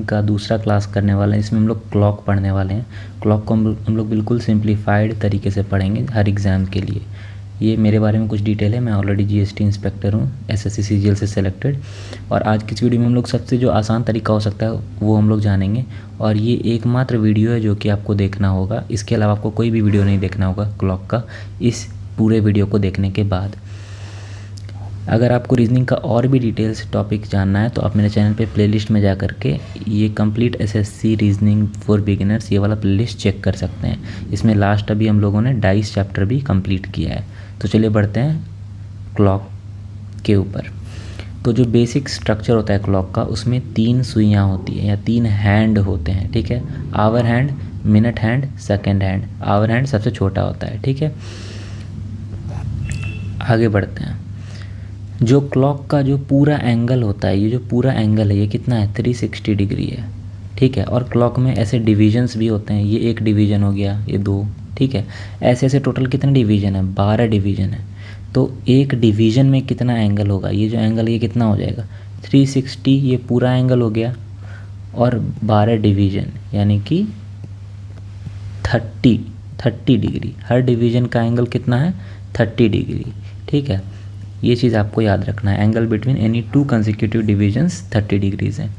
का दूसरा क्लास करने वाले हैं। इसमें हम लोग क्लॉक पढ़ने वाले हैं। क्लॉक को हम लोग बिल्कुल सिंप्लीफाइड तरीके से पढ़ेंगे हर एग्ज़ाम के लिए। ये मेरे बारे में कुछ डिटेल है। मैं ऑलरेडी जीएसटी इंस्पेक्टर हूँ, एसएससी सीजीएल से सेलेक्टेड। और आज की इस वीडियो में हम लोग सबसे जो आसान तरीका हो सकता है वो हम लोग जानेंगे। और ये एकमात्र वीडियो है जो कि आपको देखना होगा। इसके अलावा आपको कोई भी वीडियो नहीं देखना होगा क्लॉक का, इस पूरे वीडियो को देखने के बाद। अगर आपको रीजनिंग का और भी डिटेल्स टॉपिक जानना है तो आप मेरे चैनल पे प्लेलिस्ट में जा कर के ये complete SSC reasoning for beginners ये वाला प्लेलिस्ट चेक कर सकते हैं। इसमें लास्ट अभी हम लोगों ने डाइस चैप्टर भी कंप्लीट किया है। तो चलिए बढ़ते हैं क्लॉक के ऊपर। तो जो बेसिक स्ट्रक्चर होता है क्लॉक का, उसमें 3 सुइयाँ होती है या 3 हैंड होते हैं, ठीक है। Hour hand, minute hand, second hand. Hour hand सबसे छोटा होता है, ठीक है। आगे बढ़ते हैं। जो क्लॉक का जो पूरा एंगल होता है, ये जो पूरा एंगल है ये कितना है, 360 डिग्री है, ठीक है। और क्लॉक में ऐसे डिवीजन्स भी होते हैं। ये एक डिवीज़न हो गया, ये 2, ठीक है। ऐसे ऐसे टोटल कितने डिवीज़न है, 12 डिवीज़न है। तो एक डिवीज़न में कितना एंगल होगा, ये जो एंगल ये कितना हो जाएगा, 360। ये पूरा एंगल हो गया और 12 डिवीज़न यानी कि 30 डिग्री। हर डिवीज़न का एंगल कितना है, 30 डिग्री, ठीक है। ये चीज़ आपको याद रखना है। Angle between any 2 consecutive divisions 30 degrees हैं।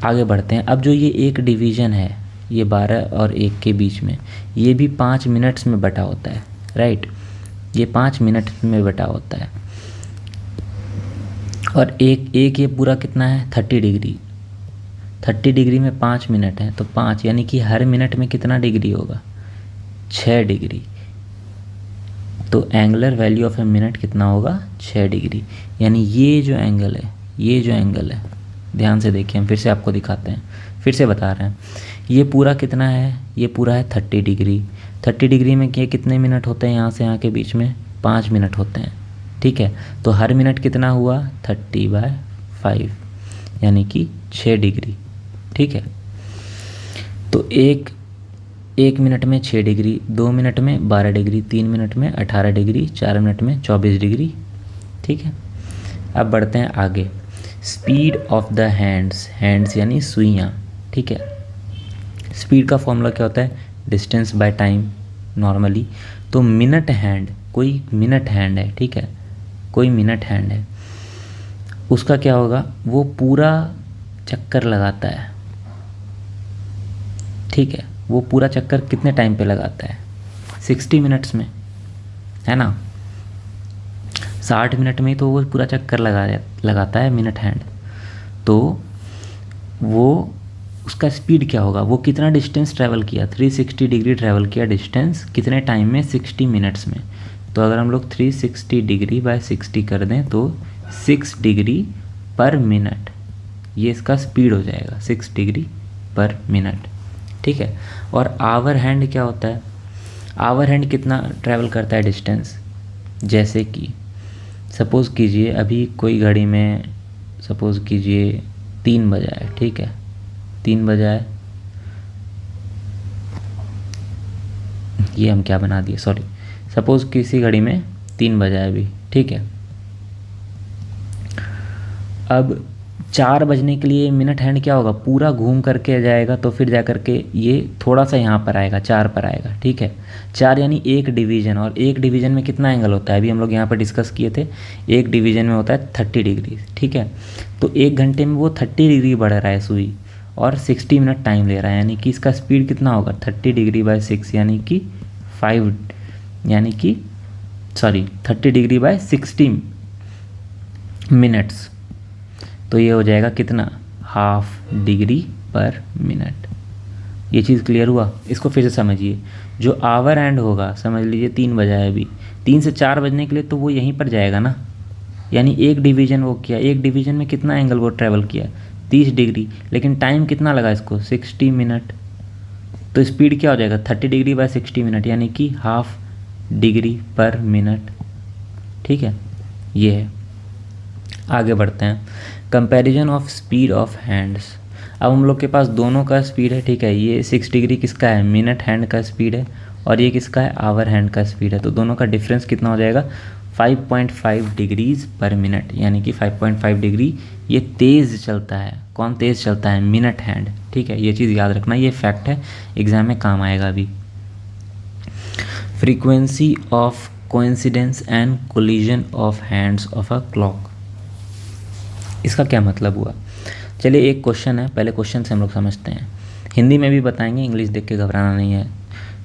आगे बढ़ते हैं। अब जो ये एक डिवीज़न है, ये 12 और 1 के बीच में, ये भी 5 मिनट्स में बटा होता है, राइट। ये 5 मिनट में बटा होता है। और एक ये पूरा कितना है, 30 डिग्री। 30 डिग्री में 5 मिनट हैं तो 5 यानी कि हर मिनट में कितना डिग्री होगा, 6 डिग्री। तो angular value of a minute कितना होगा, 6 डिग्री। यानी ये जो एंगल है, ये जो एंगल है, ध्यान से देखिए, हम फिर से आपको दिखाते हैं, फिर से बता रहे हैं। ये पूरा कितना है, ये पूरा है 30 डिग्री। 30 डिग्री में ये कितने मिनट होते हैं, यहाँ से यहाँ के बीच में 5 मिनट होते हैं, ठीक है। तो हर मिनट कितना हुआ, 30/5 यानी कि 6 डिग्री, ठीक है। तो एक मिनट में 6 डिग्री, 2 मिनट में 12 डिग्री, 3 मिनट में 18 डिग्री, 4 मिनट में 24 डिग्री, ठीक है। अब बढ़ते हैं आगे। स्पीड ऑफ द हैंड्स यानी सुइयाँ, ठीक है। स्पीड का फॉर्मूला क्या होता है, डिस्टेंस बाय टाइम नॉर्मली। तो मिनट हैंड, कोई मिनट हैंड है, ठीक है, कोई मिनट हैंड है, उसका क्या होगा, वो पूरा चक्कर लगाता है, ठीक है। वो पूरा चक्कर कितने टाइम पे लगाता है, 60 मिनट्स में, है ना। 60 मिनट में ही तो वो पूरा चक्कर लगाता है मिनट हैंड। तो वो उसका स्पीड क्या होगा, वो कितना डिस्टेंस ट्रैवल किया, 360 डिग्री ट्रैवल किया डिस्टेंस, कितने टाइम में, 60 मिनट्स में। तो अगर हम लोग 360 डिग्री बाय 60 कर दें तो 6 डिग्री पर मिनट, ये इसका स्पीड हो जाएगा, 6 डिग्री पर मिनट, ठीक है। और आवर हैंड क्या होता है, आवर हैंड कितना ट्रैवल करता है डिस्टेंस। जैसे कि सपोज़ कीजिए अभी कोई घड़ी में सपोज़ कीजिए 3 बजा है, ठीक है, 3 बजा है, ये हम क्या बना दिए, सॉरी। सपोज़ किसी घड़ी में 3 बजा है अभी, ठीक है। अब 4 बजने के लिए मिनट हैंड क्या होगा, पूरा घूम करके जाएगा, तो फिर जा करके ये थोड़ा सा यहाँ पर आएगा, 4 पर आएगा, ठीक है। 4 यानी एक डिवीज़न, और एक डिवीज़न में कितना एंगल होता है, अभी हम लोग यहाँ पर डिस्कस किए थे, एक डिवीज़न में होता है 30 डिग्री, ठीक है। तो 1 घंटे में वो 30 डिग्री बढ़ रहा है सुई, और 60 मिनट टाइम ले रहा है, यानी कि इसका स्पीड कितना होगा, 30 डिग्री बाय 6 यानी कि 5, यानी कि 30 डिग्री बाय 60 मिनट्स। तो ये हो जाएगा कितना, हाफ डिग्री पर मिनट। ये चीज़ क्लियर हुआ। इसको फिर से समझिए। जो आवर एंड होगा, समझ लीजिए 3 बजा है अभी, 3 से 4 बजने के लिए तो वो यहीं पर जाएगा ना, यानी एक डिवीज़न वो किया, एक डिवीज़न में कितना एंगल वो ट्रैवल किया, 30 डिग्री, लेकिन टाइम कितना लगा इसको, 60 मिनट। तो स्पीड क्या हो जाएगा, 30 डिग्री बाय 60 मिनट यानी कि हाफ डिग्री पर मिनट, ठीक है। ये है। आगे बढ़ते हैं। Comparison of speed of hands. अब हम लोग के पास दोनों का स्पीड है, ठीक है। ये 6 डिग्री किसका है, मिनट हैंड का स्पीड है, और ये किसका है, आवर हैंड का स्पीड है। तो दोनों का डिफरेंस कितना हो जाएगा, 5.5 डिग्रीज पर मिनट, यानी कि 5.5 डिग्री ये तेज़ चलता है। कौन तेज़ चलता है? Minute hand. ठीक है, ये चीज़ याद रखना, ये फैक्ट है, एग्जाम में काम आएगा अभी। Frequency of coincidence and collision of hands of a clock, इसका क्या मतलब हुआ? चलिए एक क्वेश्चन है, पहले क्वेश्चन से हम लोग समझते हैं। हिंदी में भी बताएंगे, इंग्लिश देख के घबराना नहीं है।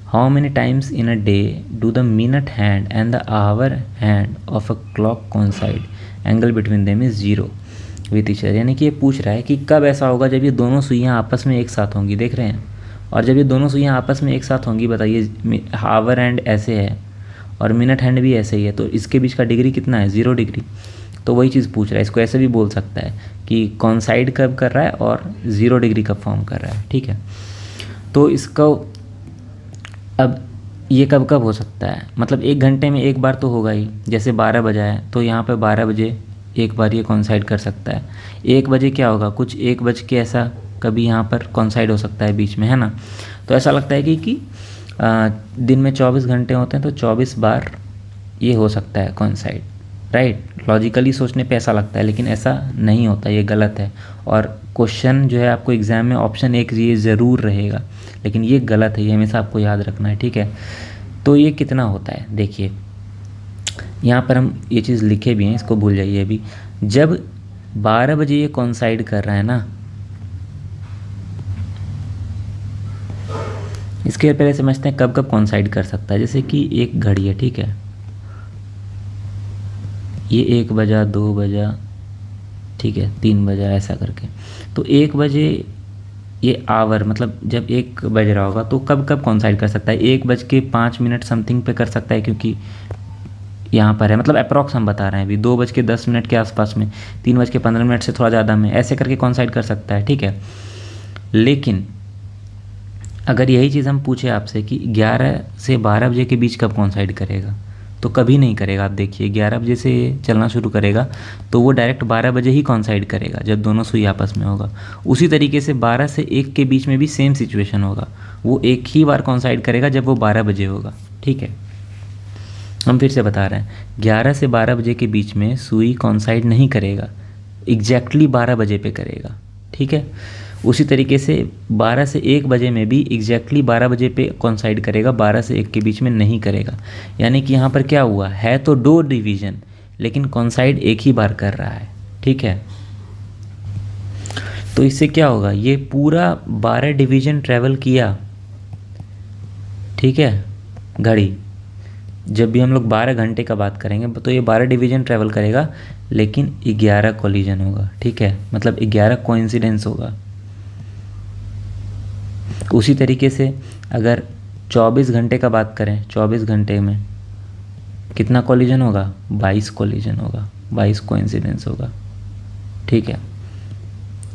How many times in a day do the minute hand and the hour hand of a clock coincide, angle between them is 0 with each other. यानी कि ये पूछ रहा है कि कब ऐसा होगा जब ये दोनों सुइयाँ आपस में एक साथ होंगी, देख रहे हैं, और जब ये दोनों सुइयाँ आपस में एक साथ होंगी, बताइए आवर हैंड ऐसे है और मिनट हैंड भी ऐसे ही है, तो इसके बीच का डिग्री कितना है? 0 डिग्री। तो वही चीज़ पूछ रहा है। इसको ऐसे भी बोल सकता है कि कॉन्साइड कब कर रहा है और 0 डिग्री कब फॉर्म कर रहा है। ठीक है, तो इसको अब ये कब कब हो सकता है, मतलब 1 घंटे में एक बार तो होगा ही। जैसे 12 बजा है तो यहाँ पे 12 बजे एक बार ये कॉन्साइड कर सकता है। 1 बजे क्या होगा, कुछ 1 बज के ऐसा कभी यहाँ पर कॉन्साइड हो सकता है बीच में, है ना। तो ऐसा लगता है कि दिन में 24 घंटे होते हैं तो 24 बार ये हो सकता है कॉन्साइड, राइट। लॉजिकली सोचने पे ऐसा लगता है, लेकिन ऐसा नहीं होता, ये गलत है। और क्वेश्चन जो है आपको एग्ज़ाम में ऑप्शन 1 ये ज़रूर रहेगा, लेकिन ये गलत है, ये हमेशा आपको याद रखना है। ठीक है, तो ये कितना होता है, देखिए यहाँ पर हम ये चीज़ लिखे भी हैं, इसको भूल जाइए अभी। जब 12 बजे ये कॉन्साइड कर रहा है ना, इसके पहले समझते हैं कब कब कॉन्साइड कर सकता है। जैसे कि एक घड़ी है, ठीक है, ये 1 बजा, 2 बजा, ठीक है, 3 बजा, ऐसा करके। तो 1 बजे ये आवर, मतलब जब 1 बज रहा होगा तो कब कब कॉन्साइड कर सकता है? 1:05 समथिंग पे कर सकता है, क्योंकि यहाँ पर है, मतलब अप्रॉक्स हम बता रहे हैं अभी। 2:10 के आसपास में, 3:15 से थोड़ा ज़्यादा में, ऐसे करके कॉन्साइड कर सकता है। ठीक है, लेकिन अगर यही चीज़ हम पूछे आपसे कि 11 से 12 बजे के बीच कब कॉन्साइड करेगा, तो कभी नहीं करेगा। आप देखिए 11 बजे से चलना शुरू करेगा तो वो डायरेक्ट 12 बजे ही कॉन्साइड करेगा जब दोनों सुई आपस में होगा। उसी तरीके से 12 से 1 के बीच में भी सेम सिचुएशन होगा, वो एक ही बार कॉन्साइड करेगा जब वो 12 बजे होगा। ठीक है, हम फिर से बता रहे हैं, 11 से 12 बजे के बीच में सुई कॉन्साइड नहीं करेगा, एग्जैक्टली 12 बजे पे करेगा। ठीक है, उसी तरीके से 12 से 1 बजे में भी एग्जैक्टली 12 बजे पे कॉन्साइड करेगा, 12 से 1 के बीच में नहीं करेगा। यानी कि यहाँ पर क्या हुआ है, तो 2 डिवीज़न, लेकिन कॉन्साइड एक ही बार कर रहा है। ठीक है, तो इससे क्या होगा, ये पूरा 12 डिवीज़न ट्रैवल किया। ठीक है, घड़ी जब भी हम लोग 12 घंटे का बात करेंगे तो ये 12 डिवीज़न ट्रैवल करेगा, लेकिन 11 कोलिजन होगा। ठीक है, मतलब 11 कोइंसिडेंस होगा। उसी तरीके से अगर 24 घंटे का बात करें, 24 घंटे में कितना कोलिजन होगा? 22 कोलिजन होगा, 22 कोइंसिडेंस होगा। ठीक है,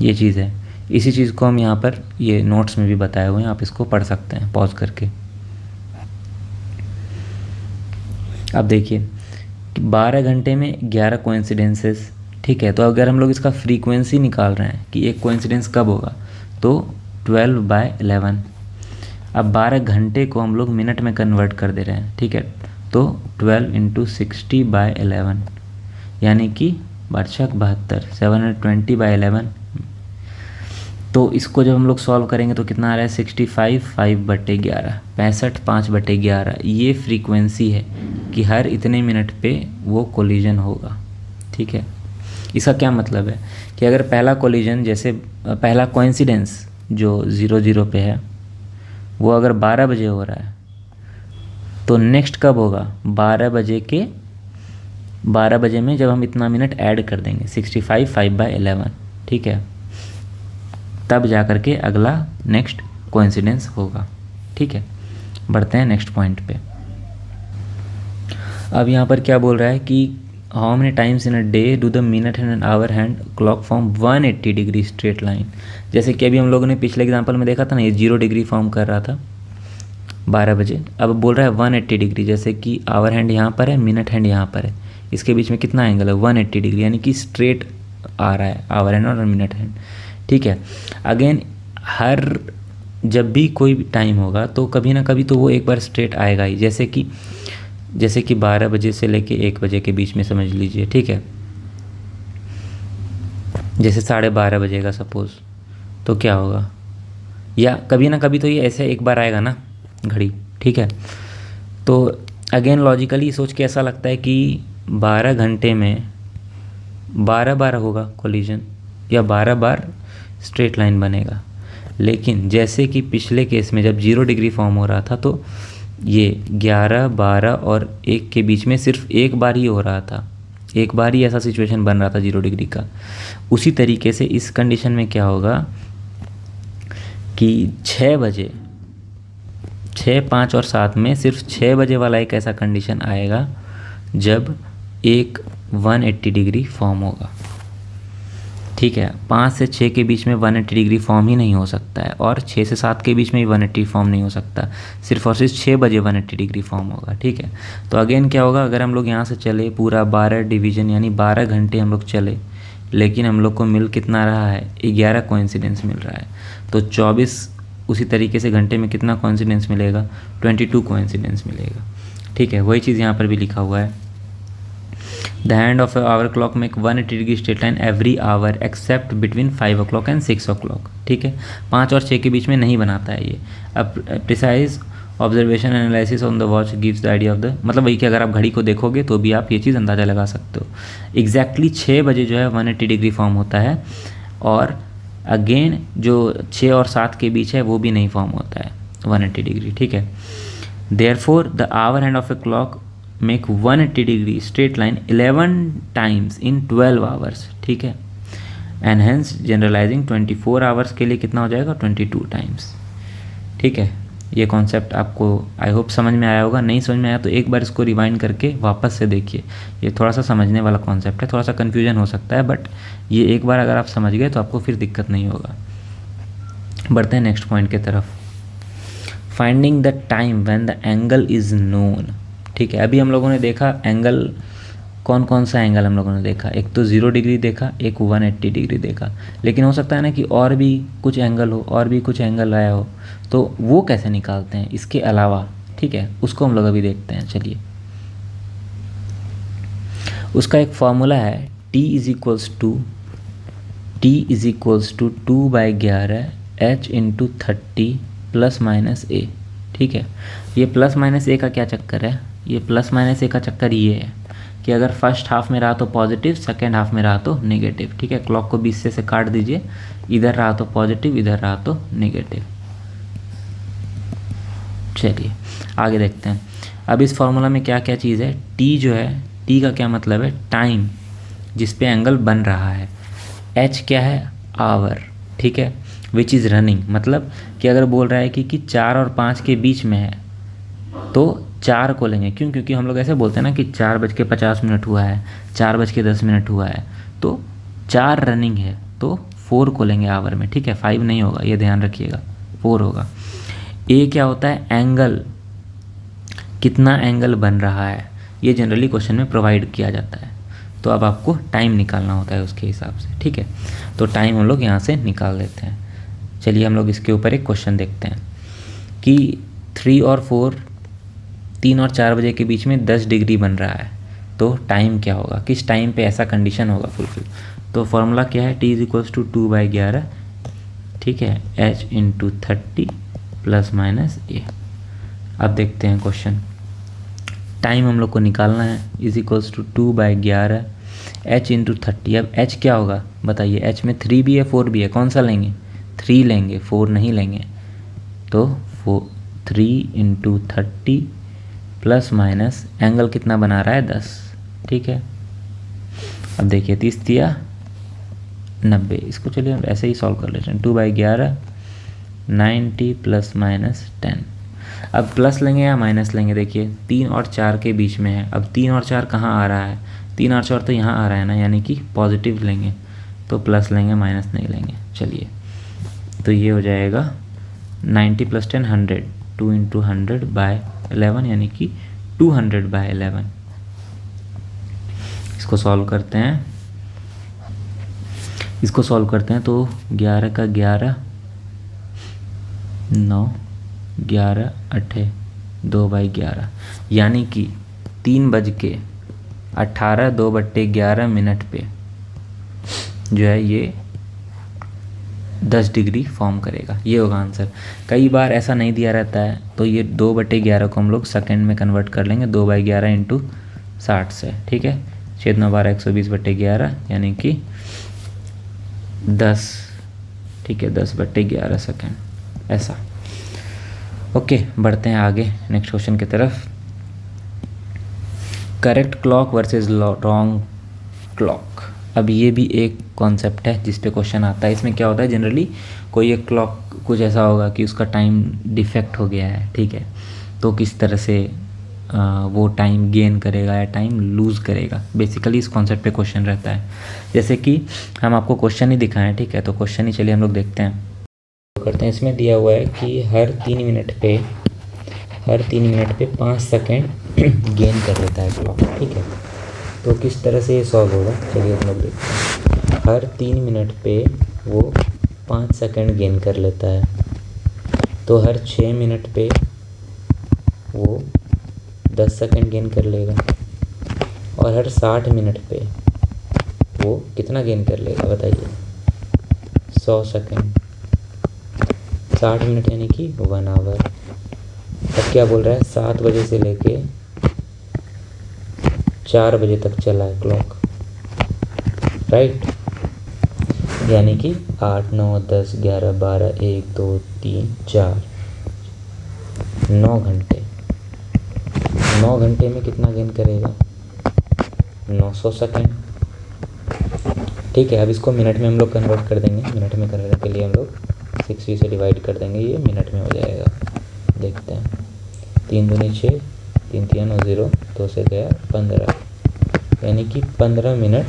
ये चीज़ है। इसी चीज़ को हम यहाँ पर ये नोट्स में भी बताए हुए हैं, आप इसको पढ़ सकते हैं पॉज करके। अब देखिए 12 घंटे में 11 कोइंसिडेंसेस। ठीक है, तो अगर हम लोग इसका फ्रीक्वेंसी निकाल रहे हैं कि एक कोइंसिडेंस कब होगा, तो 12/11। अब 12 घंटे को हम लोग मिनट में कन्वर्ट कर दे रहे हैं। ठीक है, तो 12 × 60/11, यानी कि 72, 720/11। तो इसको जब हम लोग सॉल्व करेंगे तो कितना आ रहा है, 65 5/11, 65 5/11। ये फ्रीक्वेंसी है कि हर इतने मिनट पे वो कोलिजन होगा। ठीक है, इसका क्या मतलब है कि अगर पहला कोलिजन, जैसे पहला कोइंसिडेंस जो 0 पे है, वो अगर 12 बजे हो रहा है तो नेक्स्ट कब होगा, 12 बजे में जब हम इतना मिनट ऐड कर देंगे 65 5/11। ठीक है, तब जा कर के अगला नेक्स्ट कोइंसिडेंस होगा। ठीक है, बढ़ते हैं नेक्स्ट पॉइंट पे। अब यहाँ पर क्या बोल रहा है कि how many times in a day do the minute hand and hour hand clock form 180 degree straight line. जैसे कि अभी हम लोगों ने पिछले एग्जाम्पल में देखा था ना, ये 0 डिग्री फॉर्म कर रहा था 12 बजे। अब बोल रहा है 180 डिग्री, जैसे कि आवर हैंड यहाँ पर है, मिनट हैंड यहाँ पर है, इसके बीच में कितना एंगल है, 180 डिग्री, यानी कि स्ट्रेट आ रहा है आवर हैंड और मिनट हैंड। ठीक है, अगेन हर जब भी कोई टाइम होगा तो कभी ना कभी तो वो एक बार स्ट्रेट आएगा ही, जैसे कि 12 बजे से लेके 1 बजे के बीच में समझ लीजिए। ठीक है, जैसे 12:30 बजेगा सपोज़, तो क्या होगा, या कभी ना कभी तो ये ऐसे एक बार आएगा ना घड़ी, ठीक है। तो अगेन लॉजिकली सोच के ऐसा लगता है कि 12 घंटे में 12 बार होगा कोलिजन, या 12 बार स्ट्रेट लाइन बनेगा। लेकिन जैसे कि पिछले केस में जब 0 डिग्री फॉर्म हो रहा था, तो ये 11, 12 और 1 के बीच में सिर्फ एक बार ही हो रहा था, एक बार ही ऐसा सिचुएशन बन रहा था 0 डिग्री का। उसी तरीके से इस कंडीशन में क्या होगा कि 6 बजे, 6, 5 और 7 में सिर्फ 6 बजे वाला एक ऐसा कंडीशन आएगा जब एक 180 डिग्री फॉर्म होगा, ठीक है। 5 से 6 के बीच में 180 डिग्री फॉर्म ही नहीं हो सकता है, और 6 से 7 के बीच में भी 180 फॉर्म नहीं हो सकता, सिर्फ और सिर्फ 6 बजे 180 डिग्री फॉर्म होगा, ठीक है। तो अगेन क्या होगा, अगर हम लोग यहाँ से चले पूरा 12 डिवीजन यानी 12 घंटे हम लोग चले, लेकिन हम लोग को मिल कितना रहा है, 11 कोइंसिडेंस मिल रहा है। तो 24 उसी तरीके से घंटे में कितना कोइंसिडेंस मिलेगा, 22 कोइंसिडेंस मिलेगा, ठीक है। वही चीज़ यहाँ पर भी लिखा हुआ है, the hand of hour clock make 180 degree straight line every hour except between 5 o'clock and 6 o'clock, ठीक है। 5 और 6 के बीच में नहीं बनाता है ये। अब precise observation analysis on the watch gives the idea of the, मतलब वही कि अगर आप घड़ी को देखोगे तो भी आप ये चीज़ अंदाज़ा लगा सकते हो। एग्जैक्टली 6 बजे जो है 180 डिग्री फॉर्म होता है, और अगेन जो 6 और 7 के बीच है वो भी नहीं फॉर्म होता है 180 डिग्री, ठीक है। Therefore the hour hand of a clock make 180 degree straight line 11 times in 12 hours, ठीक है। एंड हेंस जनरलाइजिंग 24 आवर्स के लिए कितना हो जाएगा, 22 टाइम्स, ठीक है। ये कॉन्सेप्ट आपको आई होप समझ में आया होगा। नहीं समझ में आया तो एक बार इसको रिवाइंड करके वापस से देखिए, ये थोड़ा सा समझने वाला कॉन्सेप्ट है, थोड़ा सा कन्फ्यूजन हो सकता है, बट ये एक बार अगर आप समझ गए तो आपको फिर दिक्कत नहीं होगा। बढ़ते हैं नेक्स्ट पॉइंट की तरफ, finding the time when the angle is known, ठीक है। अभी हम लोगों ने देखा एंगल, कौन कौन सा एंगल हम लोगों ने देखा, एक तो 0 डिग्री देखा, एक 180 डिग्री देखा, लेकिन हो सकता है ना कि और भी कुछ एंगल हो, और भी कुछ एंगल आया हो, तो वो कैसे निकालते हैं इसके अलावा, ठीक है, उसको हम लोग अभी देखते हैं। चलिए, उसका एक फॉर्मूला है, t is equals to 2/11 h into 30 plus minus a, ठीक है। ये प्लस माइनस a का क्या चक्कर है, ये प्लस माइनस a का चक्कर ये है कि अगर फर्स्ट हाफ में रहा तो पॉजिटिव, सेकेंड हाफ में रहा तो नेगेटिव, ठीक है। क्लॉक को 20 से काट दीजिए, इधर रहा तो पॉजिटिव, इधर रहा तो नेगेटिव। चलिए आगे देखते हैं। अब इस फॉर्मूला में क्या क्या चीज़ है, t जो है, t का क्या मतलब है, टाइम जिस पे एंगल बन रहा है, h क्या है, आवर, ठीक है, विच इज़ रनिंग, मतलब कि अगर बोल रहा है कि 4 और 5 के बीच में है तो 4 को लेंगे, क्यों, क्योंकि हम लोग ऐसे बोलते हैं ना कि 4:50 हुआ है, 4:10 हुआ है, तो 4 रनिंग है तो 4 को लेंगे आवर में, ठीक है। 5 नहीं होगा, ये ध्यान रखिएगा, 4 होगा। ए क्या होता है, एंगल, कितना एंगल बन रहा है, ये जनरली क्वेश्चन में प्रोवाइड किया जाता है, तो अब आपको टाइम निकालना होता है उसके हिसाब से, ठीक है। तो टाइम हम लोग यहाँ से निकाल लेते हैं। चलिए हम लोग इसके ऊपर एक क्वेश्चन देखते हैं कि 3 और 4 बजे के बीच में 10 डिग्री बन रहा है, तो टाइम क्या होगा, किस टाइम पे ऐसा कंडीशन होगा फुलफिल। तो फॉर्मूला क्या है, t इज इक्वल्स टू 2/11, ठीक है, h into 30 plus minus a। अब देखते हैं क्वेश्चन, टाइम हम लोग को निकालना है, is equals to 2/11 h into 30। अब h क्या होगा बताइए, h में 3 भी है 4 भी है, कौन सा लेंगे, 3 लेंगे, 4 नहीं लेंगे, तो 3 इंटू 30 प्लस माइनस एंगल कितना बना रहा है, 10, ठीक है। अब देखिए 30 या 90, इसको चलिए हम ऐसे ही सॉल्व कर लेते हैं, 2/11 90 प्लस माइनस 10। अब प्लस लेंगे या माइनस लेंगे, देखिए 3 और 4 के बीच में है, अब 3 और 4 कहाँ आ रहा है, 3 और 4 तो यहाँ आ रहा है ना, यानी कि पॉजिटिव लेंगे, तो प्लस लेंगे, माइनस नहीं लेंगे। चलिए तो ये हो जाएगा 90 प्लस 10 100, 2 इंटू 100/11 यानी कि 200/11। इसको सॉल्व करते हैं, तो 11 का 11, 9, 11, 8, 2/11 यानी कि 3:18 2/11 मिनट पे जो है ये 10 डिग्री फॉर्म करेगा। ये होगा आंसर। कई बार ऐसा नहीं दिया रहता है तो ये 2/11 को हम लोग सेकेंड में कन्वर्ट कर लेंगे, 2/11 इंटू 60 से, ठीक है। 6×9=12 120/11 यानी कि 10, ठीक है, 10/11 सेकेंड, ऐसा। ओके, बढ़ते हैं आगे नेक्स्ट क्वेश्चन की तरफ। Correct clock versus wrong clock. अब ये भी एक कॉन्सेप्ट है जिस पे क्वेश्चन आता है। इसमें क्या होता है, जनरली कोई एक क्लॉक कुछ ऐसा होगा कि उसका टाइम डिफेक्ट हो गया है, ठीक है, तो किस तरह से वो टाइम गेन करेगा या टाइम लूज़ करेगा, बेसिकली इस कॉन्सेप्ट पे क्वेश्चन रहता है। जैसे कि हम आपको क्वेश्चन ही दिखाएं, ठीक है, तो क्वेश्चन ही चलिए हम लोग देखते हैं, करते हैं। इसमें दिया हुआ है कि हर 3 मिनट पे 5 सेकेंड गेन कर लेता है क्लॉक, ठीक है। तो किस तरह से ये सॉल्व होगा, चलिए हम लोग देखते हैं। हर 3 मिनट पे वो 5 सेकेंड गेन कर लेता है, तो हर 6 मिनट पे वो 10 सेकेंड गेन कर लेगा, और हर 60 मिनट पे वो कितना गेन कर लेगा बताइए, 100 सेकेंड। 60 मिनट यानी कि 1 आवर। अब क्या बोल रहा है, 7 बजे से लेके 4 बजे तक चला है क्लॉक, राइट, यानी कि 8 9 10 11 12 1 2 3 4 9 घंटे। 9 घंटे में कितना गेन करेगा, 900 सेकेंड, ठीक है। अब इसको मिनट में हम लोग कन्वर्ट कर देंगे। मिनट में करने के लिए हम लोग 60 से डिवाइड कर देंगे, ये मिनट में हो जाएगा। देखते हैं, 3 दूनी 6, 3 3 9 0, 2 से गया 15, यानी कि 15 मिनट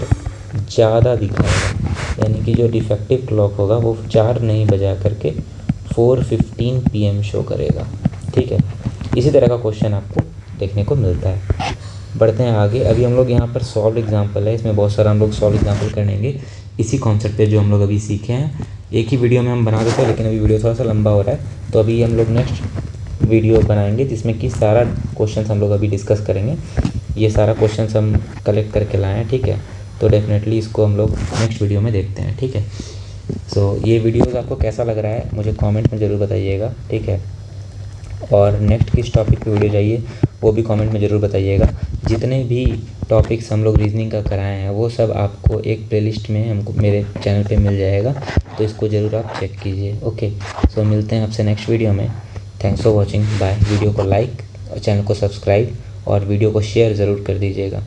ज़्यादा दिखाएगा, यानी कि जो डिफेक्टिव क्लॉक होगा वो 4 नहीं बजा करके 4:15 PM शो करेगा, ठीक है। इसी तरह का क्वेश्चन आपको देखने को मिलता है। बढ़ते हैं आगे। अभी हम लोग यहाँ पर सॉल्व एग्जाम्पल है, इसमें बहुत सारा हम लोग सॉल्व एग्जाम्पल करेंगे इसी कॉन्सेप्ट पे जो हम लोग अभी सीखे हैं। एक ही वीडियो में हम बना देते हैं, लेकिन अभी वीडियो थोड़ा सा लंबा हो रहा है, तो अभी हम लोग नेक्स्ट वीडियो बनाएंगे जिसमें कि सारा क्वेश्चन हम लोग अभी डिस्कस करेंगे। ये सारा क्वेश्चन हम कलेक्ट करके लाए हैं, ठीक है। तो डेफिनेटली इसको हम लोग नेक्स्ट वीडियो में देखते हैं, ठीक है। सो ये वीडियोज़ आपको कैसा लग रहा है मुझे कमेंट में ज़रूर बताइएगा, ठीक है। और नेक्स्ट किस टॉपिक पे वीडियो चाहिए वो भी कमेंट में ज़रूर बताइएगा। जितने भी टॉपिक्स हम लोग रीजनिंग का कराए हैं वो सब आपको एक प्लेलिस्ट में हमको मेरे चैनल पे मिल जाएगा, तो इसको ज़रूर आप चेक कीजिए, ओके। सो मिलते हैं आपसे नेक्स्ट वीडियो में। Thanks for watching, bye. Video को लाइक और चैनल को सब्सक्राइब और वीडियो को शेयर ज़रूर कर दीजिएगा।